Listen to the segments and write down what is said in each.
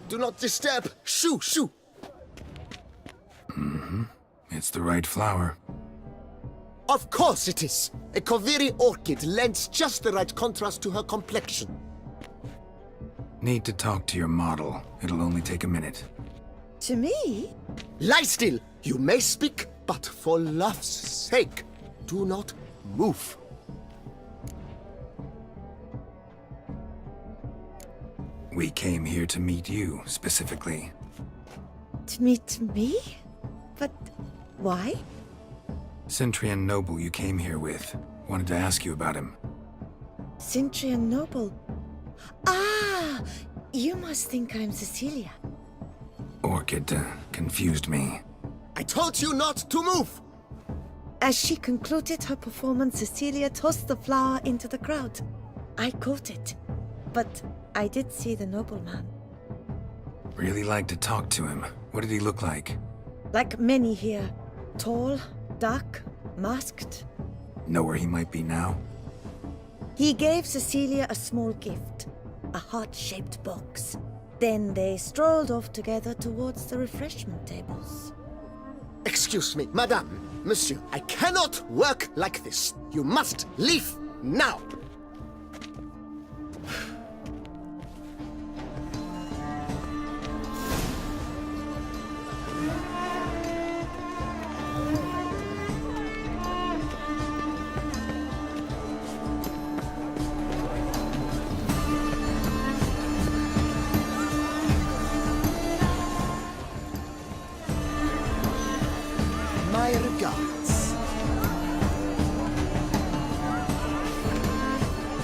Do not disturb! Shoo, shoo! It's the right flower. Of course it is! A Koviri orchid lends just the right contrast to her complexion. Need to talk to your model. It'll only take a minute. To me? Lie still! You may speak, but for love's sake, do not move. We came here to meet you, specifically. To meet me? But why? Centrian noble you came here with. Wanted to ask you about him. Centrian noble. Ah! You must think I'm Cecilia. Orchid confused me. I told you not to move! As she concluded her performance, Cecilia tossed the flower into the crowd. I caught it, but I did see the nobleman. Really like to talk to him. What did he look like? Like many here. Tall, dark, masked. Know where he might be now? He gave Cecilia a small gift, a heart-shaped box. Then they strolled off together towards the refreshment tables. Excuse me, madame, monsieur, I cannot work like this. You must leave now! My regards.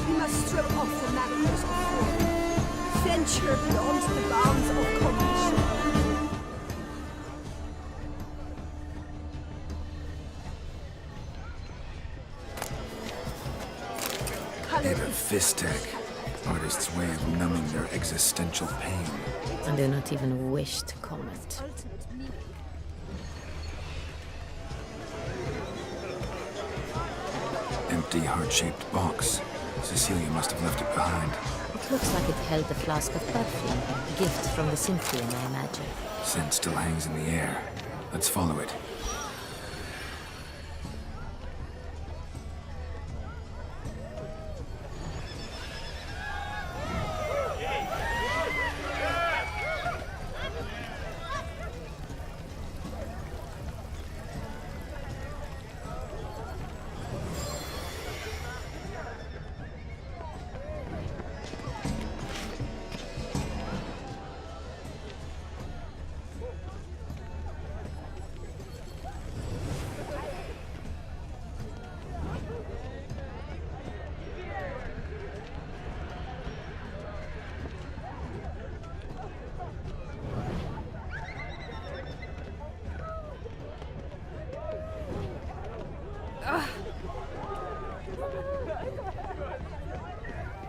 We must throw off the manacles of fear. Venture beyond the bounds of cognition. They have a fist tech. Artist's way of numbing their existential pain. I do not even wish to comment. Ultimate meaning. Empty heart-shaped box. Cecilia must have left it behind. It looks like it held a flask of perfume. A gift from the Symphony, I imagine. Scent still hangs in the air. Let's follow it.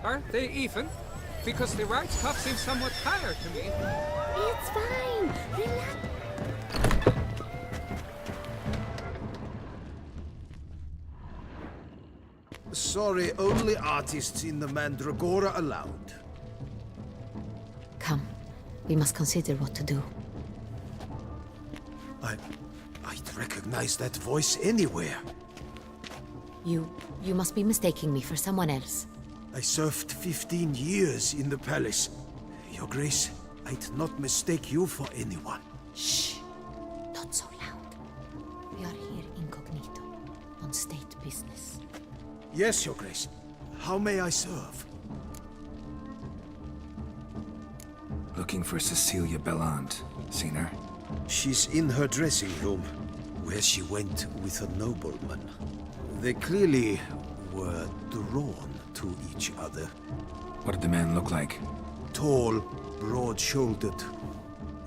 Aren't they even? Because the right cup seems somewhat higher to me. It's fine. Relax. Sorry, only artists in the Mandragora allowed. Come, we must consider what to do. I'd recognize that voice anywhere. You must be mistaking me for someone else. I served 15 years in the palace. Your Grace, I'd not mistake you for anyone. Shh! Not so loud. We are here incognito, on state business. Yes, Your Grace. How may I serve? Looking for Cecilia Bellant. Seen her? She's in her dressing room, where she went with a nobleman. They clearly were drawn to each other. What did the man look like? Tall, broad-shouldered,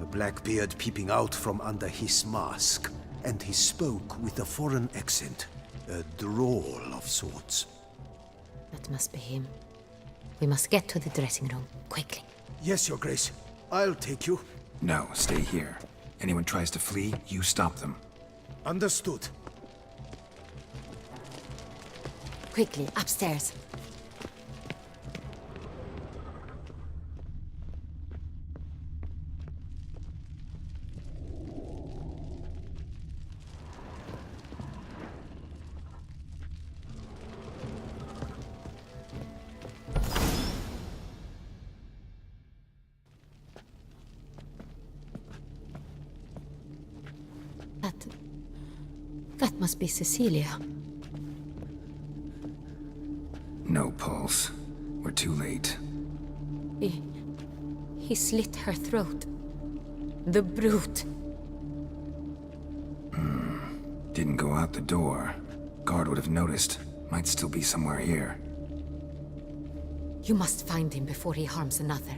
a black beard peeping out from under his mask, and he spoke with a foreign accent, a drawl of sorts. That must be him. We must get to the dressing room, quickly. Yes, Your Grace. I'll take you. No, stay here. Anyone tries to flee, you stop them. Understood. Quickly, upstairs. That must be Cecilia. No pulse. We're too late. He slit her throat. The brute. Didn't go out the door. Guard would have noticed. Might still be somewhere here. You must find him before he harms another.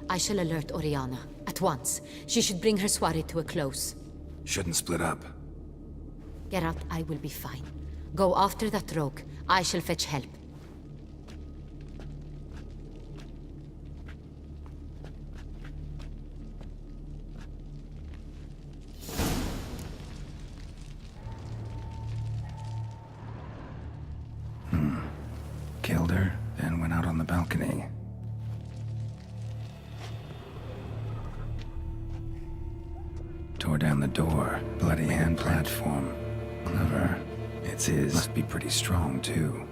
I shall alert Oriana. At once. She should bring her soirée to a close. Shouldn't split up. Geralt, I will be fine. Go after that rogue. I shall fetch help. Killed her, then went out on the balcony. Tore down the door. Bloody hand platform. Clever. It's his. Must be pretty strong, too.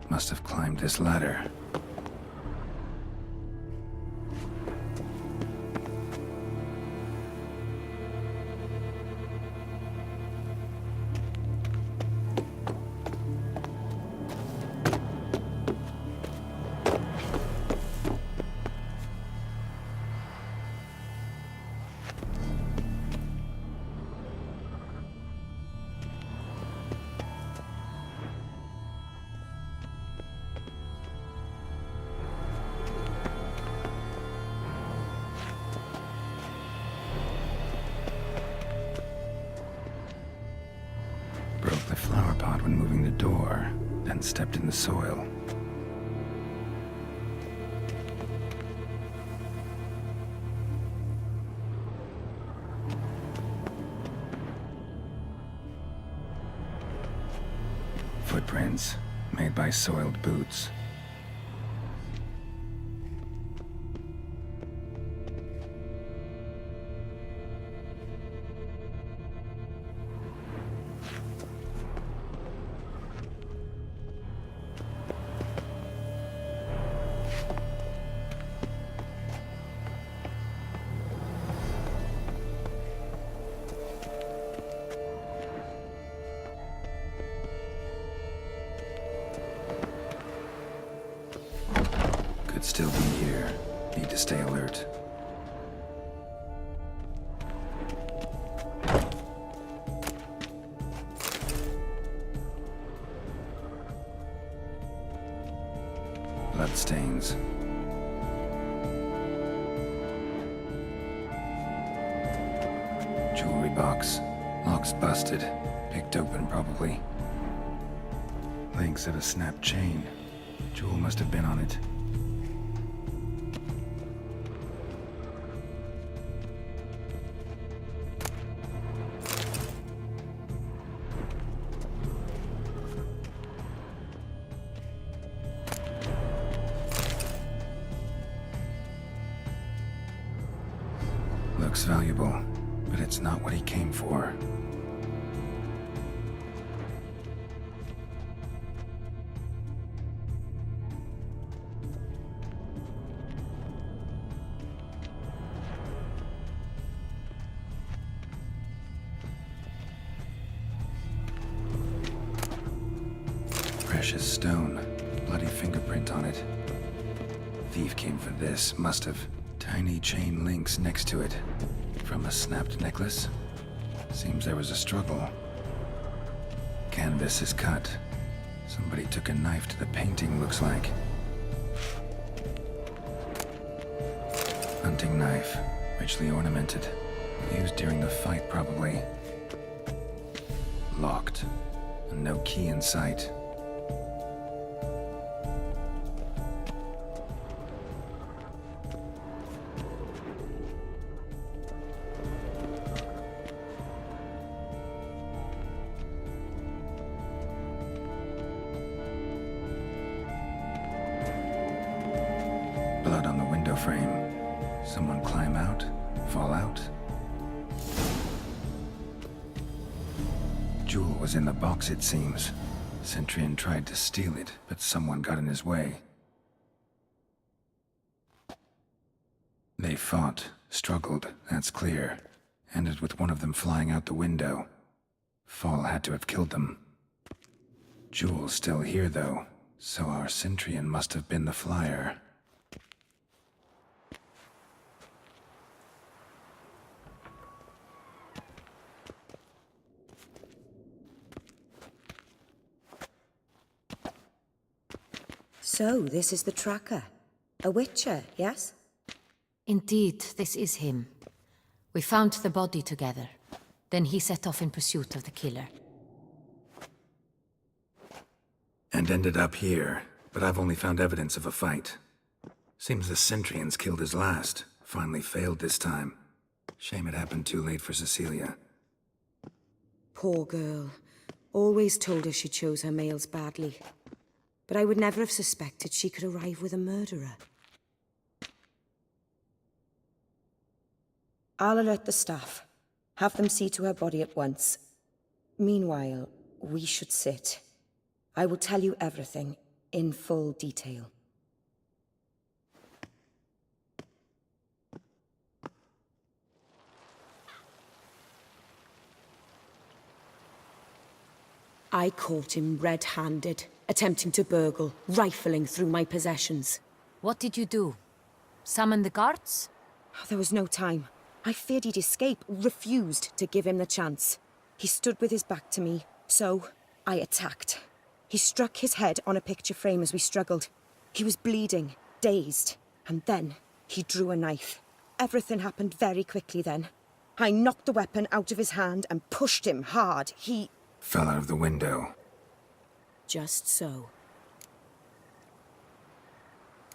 Must have climbed this ladder. Broke the flower pot when moving the door, then stepped in the soil. Footprints, made by soiled boots. Could still be here. Need to stay alert. Bloodstains. Jewelry box. Lock's busted. Picked open, probably. Links of a snapped chain. Jewel must have been on it. Looks valuable, but it's not what he came for. Precious stone, bloody fingerprint on it. thief came for this must have. Tiny chain links next to it. From a snapped necklace? Seems there was a struggle. Canvas is cut. Somebody took a knife to the painting, looks like. Hunting knife. Richly ornamented. Used during the fight, probably. Locked. And no key in sight. Blood on the window frame. Someone climb out? Fall out? Jewel was in the box, it seems. Centurion tried to steal it, but someone got in his way. They fought, struggled, that's clear. Ended with one of them flying out the window. Fall had to have killed them. Jewel's still here, though, so our Centurion must have been the flyer. So, this is the tracker. A witcher, yes? Indeed, this is him. We found the body together. Then he set off in pursuit of the killer. And ended up here, but I've only found evidence of a fight. Seems the Centurions killed his last. Finally failed this time. Shame it happened too late for Cecilia. Poor girl. Always told her she chose her males badly. But I would never have suspected she could arrive with a murderer. I'll alert the staff. Have them see to her body at once. Meanwhile, we should sit. I will tell you everything, in full detail. I caught him red-handed, attempting to burgle, rifling through my possessions. What did you do? Summon the guards? There was no time. I feared he'd escape, refused to give him the chance. He stood with his back to me, so I attacked. He struck his head on a picture frame as we struggled. He was bleeding, dazed, and then he drew a knife. Everything happened very quickly then. I knocked the weapon out of his hand and pushed him hard. He Fell out of the window. just so.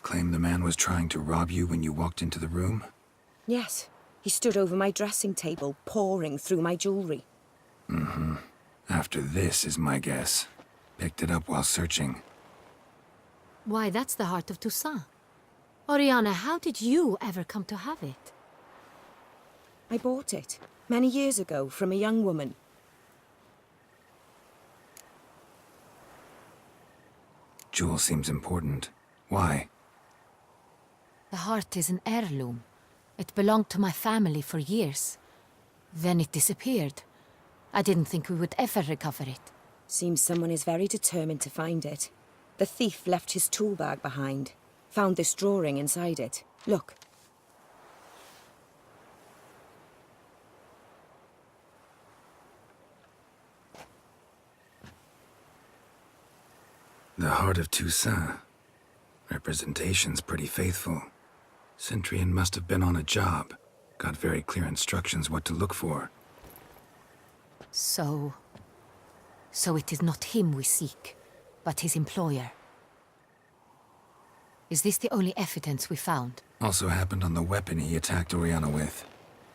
Claim the man was trying to rob you when you walked into the room? Yes, he stood over my dressing table, pouring through my jewelry. Mm-hmm. After this is my guess. Picked it up while searching. Why, that's the heart of Toussaint. Oriana, how did you ever come to have it? I bought it, many years ago, from a young woman. Jewel seems important. Why? The heart is an heirloom. It belonged to my family for years. Then it disappeared. I didn't think we would ever recover it. Seems someone is very determined to find it. The thief left his tool bag behind. Found this drawing inside it. Look. The heart of Toussaint. Representation's pretty faithful. Centurion must have been on a job. Got very clear instructions what to look for. So it is not him we seek, but his employer. Is this the only evidence we found? Also happened on the weapon he attacked Oriana with.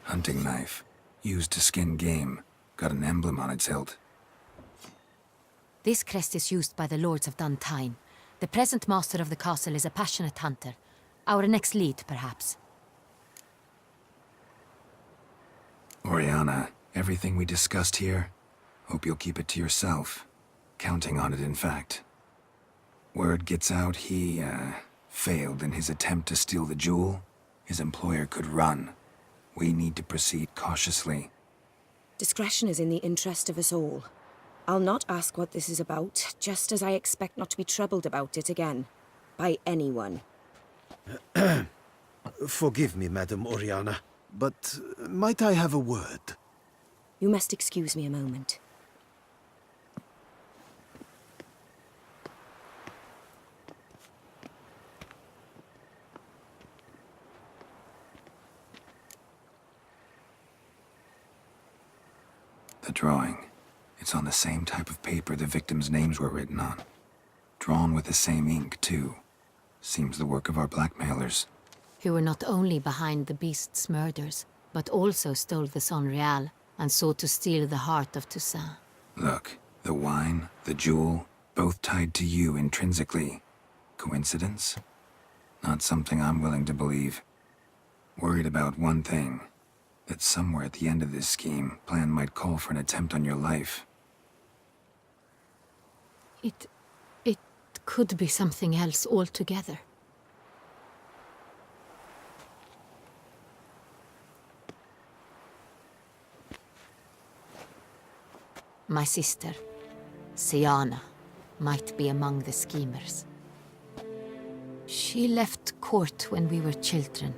Hunting knife. Used to skin game. Got an emblem on its hilt. This crest is used by the Lords of Duntine. The present master of the castle is a passionate hunter. Our next lead, perhaps. Oriana, everything we discussed here, hope you'll keep it to yourself. Counting on it, in fact. Word gets out he, failed in his attempt to steal the jewel. His employer could run. We need to proceed cautiously. Discretion is in the interest of us all. I'll not ask what this is about, just as I expect not to be troubled about it again. By anyone. Forgive me, Madam Oriana, but might I have a word? You must excuse me a moment. The drawing. It's on the same type of paper the victims' names were written on. Drawn with the same ink, too. Seems the work of our blackmailers. Who were not only behind the beast's murders, but also stole the Son Real and sought to steal the heart of Toussaint. Look, the wine, the jewel, both tied to you intrinsically. Coincidence? Not something I'm willing to believe. Worried about one thing. That somewhere at the end of this scheme, plan might call for an attempt on your life. It could be something else altogether. My sister, Siana, might be among the schemers. She left court when we were children.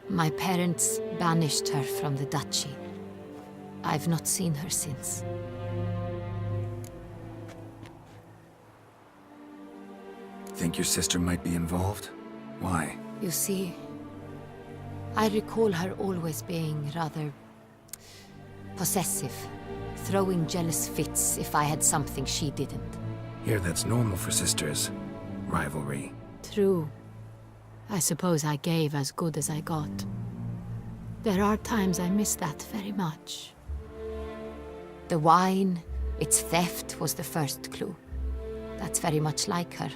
My parents banished her from the duchy. I've not seen her since. Think your sister might be involved? Why? You see, I recall her always being rather possessive, throwing jealous fits if I had something she didn't. Here, that's normal for sisters. Rivalry. True. I suppose I gave as good as I got. There are times I miss that very much. The wine, its theft, was the first clue. That's very much like her.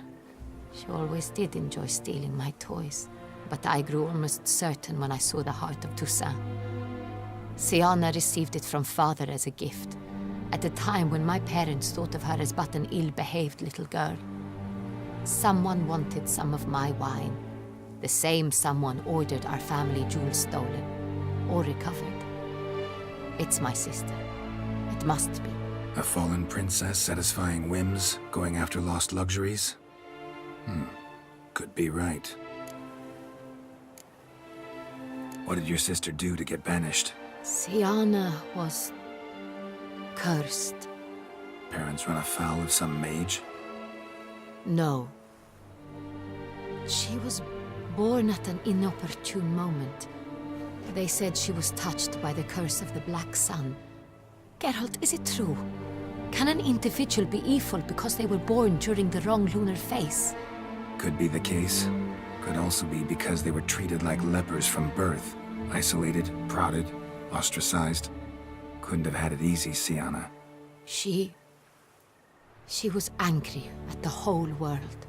She always did enjoy stealing my toys, but I grew almost certain when I saw the heart of Toussaint. Siana received it from father as a gift, at a time when my parents thought of her as but an ill-behaved little girl. Someone wanted some of my wine. The same someone ordered our family jewels stolen, or recovered. It's my sister. It must be. A fallen princess satisfying whims, going after lost luxuries? Could be right. What did your sister do to get banished? Siana was cursed. Parents run afoul of some mage? No. She was born at an inopportune moment. They said she was touched by the curse of the Black Sun. Geralt, is it true? Can an individual be evil because they were born during the wrong lunar phase? Could be the case. Could also be because they were treated like lepers from birth. Isolated, prodded, ostracized. Couldn't have had it easy, Siana. She was angry at the whole world.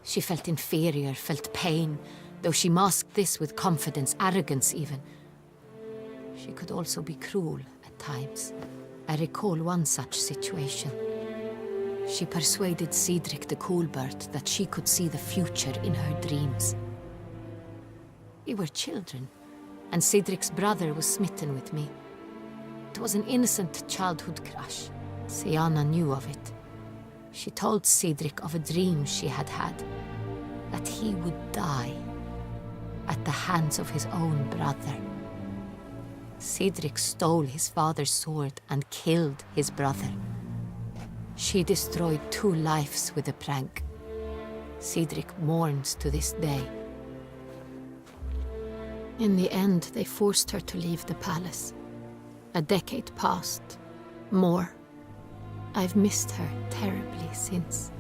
She felt inferior, felt pain, though she masked this with confidence, arrogance even. She could also be cruel at times. I recall one such situation. She persuaded Cedric the Coolbird that she could see the future in her dreams. We were children, and Cedric's brother was smitten with me. It was an innocent childhood crush. Siana knew of it. She told Cedric of a dream she had had, that he would die at the hands of his own brother. Cedric stole his father's sword and killed his brother. She destroyed 2 lives with a prank. Cedric mourns to this day. In the end, they forced her to leave the palace. A decade passed. More. I've missed her terribly since.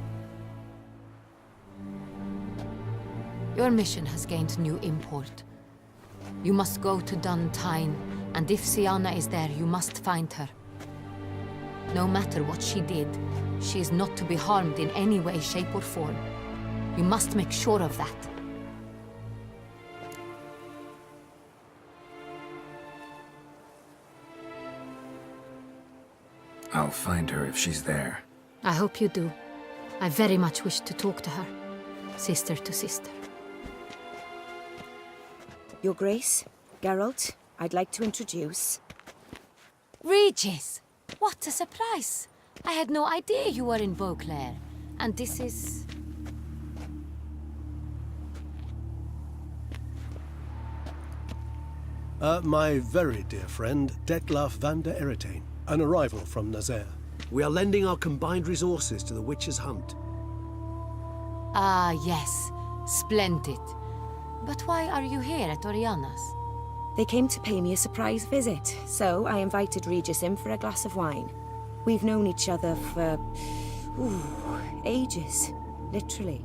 Your mission has gained new import. You must go to Dun Tine, and if Siana is there, you must find her. No matter what she did, she is not to be harmed in any way, shape, or form. You must make sure of that. I'll find her if she's there. I hope you do. I very much wish to talk to her. Sister to sister. Your Grace, Geralt, I'd like to introduce... Regis! What a surprise! I had no idea you were in Beauclair. And this is... My very dear friend, Detlaf van der Eretain, an arrival from Nazaire. We are lending our combined resources to the Witcher's Hunt. Ah, yes. Splendid. But why are you here at Oriana's? They came to pay me a surprise visit, so I invited Regis in for a glass of wine. We've known each other for... ages. Literally.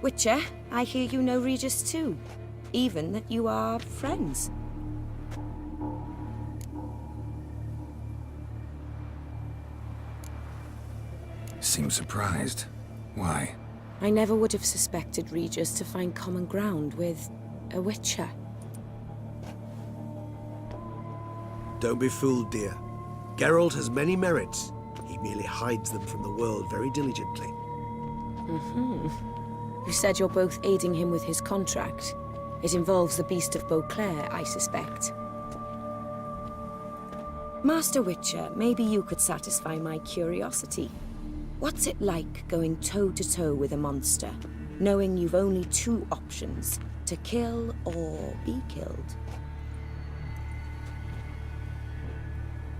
Witcher, I hear you know Regis too. Even that you are friends. Seems surprised. Why? I never would have suspected Regis to find common ground with a Witcher. Don't be fooled, dear. Geralt has many merits. He merely hides them from the world very diligently. You said you're both aiding him with his contract. It involves the Beast of Beauclair, I suspect. Master Witcher, maybe you could satisfy my curiosity. What's it like going toe-to-toe with a monster, knowing you've only two options, to kill or be killed?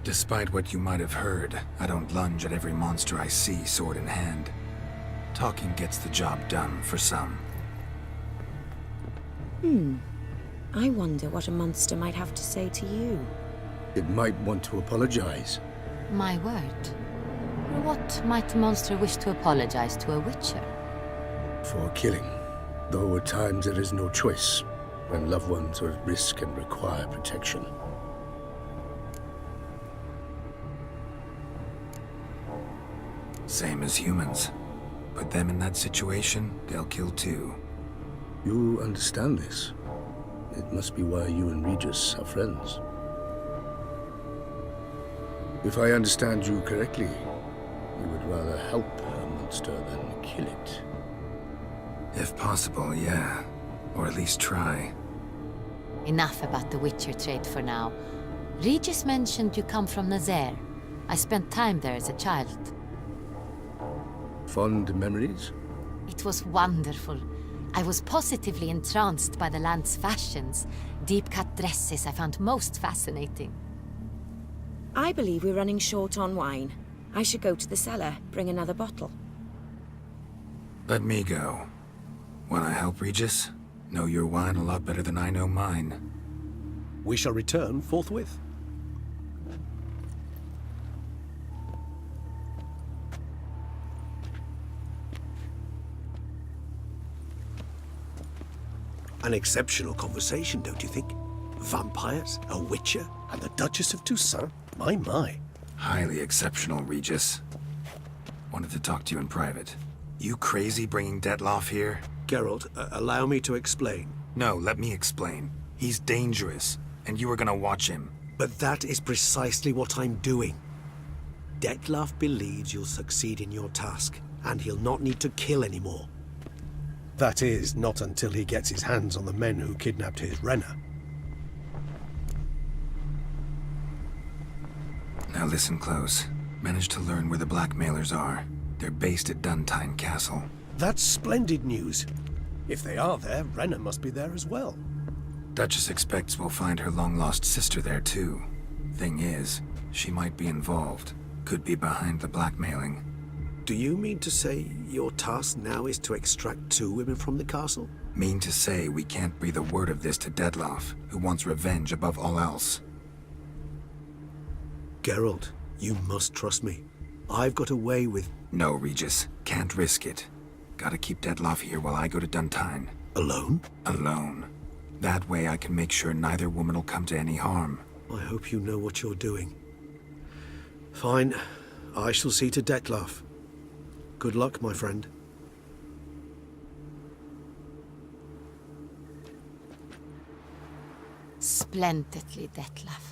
Despite what you might have heard, I don't lunge at every monster I see sword in hand. Talking gets the job done for some. I wonder what a monster might have to say to you. It might want to apologize. My word. What might a monster wish to apologize to a Witcher? For killing. Though at times there is no choice, when loved ones are at risk and require protection. Same as humans. Put them in that situation, they'll kill too. You understand this. It must be why you and Regis are friends. If I understand you correctly, you would rather help a monster than kill it. If possible, yeah. Or at least try. Enough about the Witcher trade for now. Regis mentioned you come from Nazaire. I spent time there as a child. Fond memories? It was wonderful. I was positively entranced by the land's fashions. Deep-cut dresses I found most fascinating. I believe we're running short on wine. I should go to the cellar, bring another bottle. Let me go. Wanna help, Regis? Know your wine a lot better than I know mine. We shall return forthwith. An exceptional conversation, don't you think? Vampires, a witcher, And the Duchess of Toussaint? My. Highly exceptional, Regis. Wanted to talk to you in private. You crazy bringing Detlaf here? Geralt, allow me to explain. No, let me explain. He's dangerous, and you are gonna watch him. But that is precisely what I'm doing. Detlaf believes you'll succeed in your task, and he'll not need to kill anymore. That is, not until he gets his hands on the men who kidnapped his Renna. Now listen close. Managed to learn where the blackmailers are. They're based at Duntine Castle. That's splendid news. If they are there, Renna must be there as well. Duchess expects we'll find her long-lost sister there, too. Thing is, she might be involved. Could be behind the blackmailing. Do you mean to say your task now is to extract 2 women from the castle? Mean to say we can't breathe a word of this to Detlaf, who wants revenge above all else. Geralt, you must trust me. I've got away with... No, Regis. Can't risk it. Gotta keep Detlaf here while I go to Duntine. Alone? Alone. That way I can make sure neither woman will come to any harm. I hope you know what you're doing. Fine. I shall see to Detlaf. Good luck, my friend. Splendidly, Detlaf.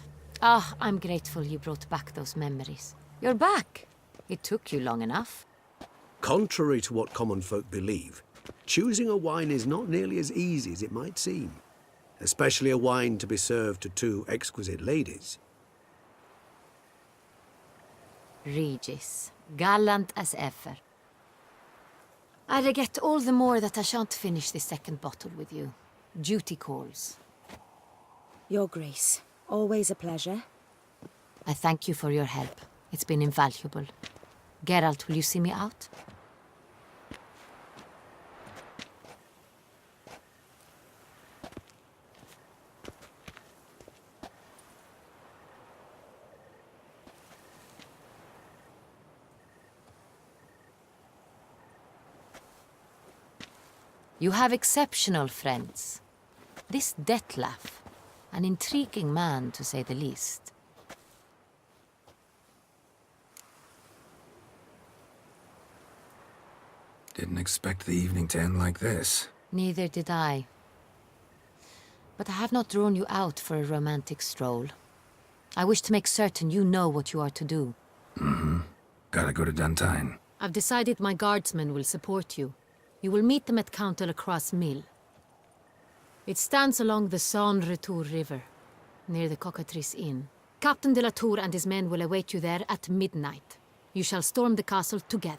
Ah, I'm grateful you brought back those memories. You're back. It took you long enough. Contrary to what common folk believe, choosing a wine is not nearly as easy as it might seem. Especially a wine to be served to 2 exquisite ladies. Regis, gallant as ever. I regret all the more that I shan't finish this second bottle with you. Duty calls. Your Grace, always a pleasure. I thank you for your help. It's been invaluable. Geralt, will you see me out? You have exceptional friends. This Detlef, an intriguing man to say the least. Didn't expect the evening to end like this. Neither did I. But I have not drawn you out for a romantic stroll. I wish to make certain you know what you are to do. Gotta go to Duntine. I've decided my guardsmen will support you. You will meet them at Count de la Croix Mill. It stands along the Saône-Retour River, near the Cockatrice Inn. Captain de la Tour and his men will await you there at midnight. You shall storm the castle together.